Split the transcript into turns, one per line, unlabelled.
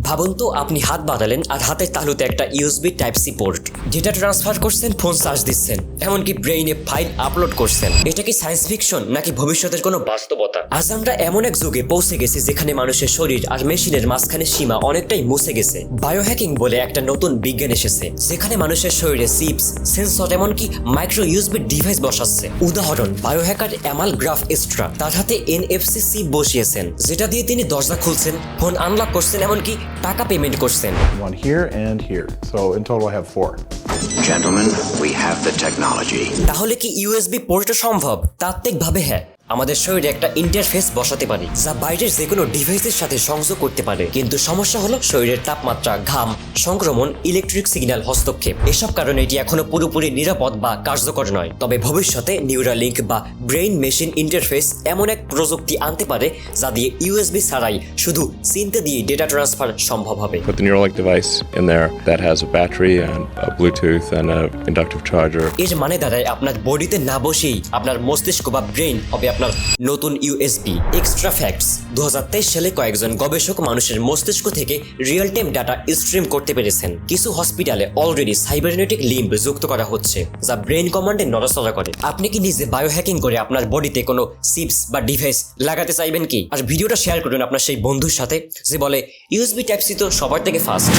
ভাবুন তো আপনি হাত বাঁধালেন আর হাতের তালুতে একটা USB type C port, data transfer করছেন, ফোন চার্জ দিচ্ছেন, এমনকি ব্রেইনে ফাইল আপলোড করছেন। এটা কি সায়েন্স ফিকশন নাকি ভবিষ্যতের কোনো বাস্তবতা? আজ আমরা এমন এক যুগে পৌঁছে গেছি যেখানে মানুষের শরীর আর মেশিনের মাঝখানে সীমা অনেকটাই মুছে গেছে। বায়োহ্যাকিং বলে একটা নতুন বিজ্ঞান এসেছে যেখানে মানুষের শরীরে চিপস, সেন্সর, এমনকি মাইক্রো ইউএসবি ডিভাইস বসাচ্ছে। উদাহরণ, বায়োহ্যাকার অ্যামাল গ্রাফ এস্ট্রা তার হাতে এনএফসি চিপ বসিয়েছেন, যেটা দিয়ে তিনি দরজা খুলছেন, ফোন আনলক করছেন, এমনকি টাকা পেমেন্ট করছেন।
One here and here. So in total I have 4.
Gentlemen, we have the technology.
তাহলে কি ইউএসবি পোর্টও সম্ভব? তাত্ত্বিকভাবে হ্যাঁ। আমাদের শরীরে একটা ইন্টারফেস বসাতে পারি যা বাইরের যে কোনো ডিভাইসের সাথে সংযোগ করতে পারে, কিন্তু সমস্যা হলো শরীরের তাপমাত্রা, ঘাম, সংক্রমণ, ইলেকট্রিক সিগন্যাল, হস্তক্ষেপ। এসব কারণে এটি এখনো পুরোপুরি নিরাপদ বা কার্যকর নয়। তবে ভবিষ্যতে নিউরালিঙ্ক বা ব্রেইন মেশিন ইন্টারফেস এমন এক প্রযুক্তি আনতে পারে যা দিয়ে ইউএসবি ছাড়াই শুধু চিন্তা দিয়ে ডেটা ট্রান্সফার সম্ভব হবে।
Put the Neuralink device in there that has a battery and a Bluetooth and an inductive charger.
এর মানে দাঁড়ায় আপনার বডিতে না বসেই আপনার মস্তিষ্ক বা ব্রেইন হবে আপনার নতুন ইউএসবি। এক্সট্রা ফ্যাক্টস, 2023 সালে কয়েকজন গবেষক মানুষের মস্তিষ্ক থেকে রিয়েল টাইম ডাটা স্ট্রিম করতে পেরেছেন। কিছু হসপিটালে অলরেডি সাইবারনেটিক লিম্ব যুক্ত করা হচ্ছে যা ব্রেইন কমান্ডে নড়াচড়া করে। আপনি কি নিজে বায়োহ্যাকিং করে আপনার বডিতে কোনো চিপস বা ডিভাইস লাগাতে চাইবেন কি? আর ভিডিওটা শেয়ার করুন আপনার সেই বন্ধুর সাথে যে বলে ইউএসবি টাইপ সি তো সবার থেকে ফাস্ট।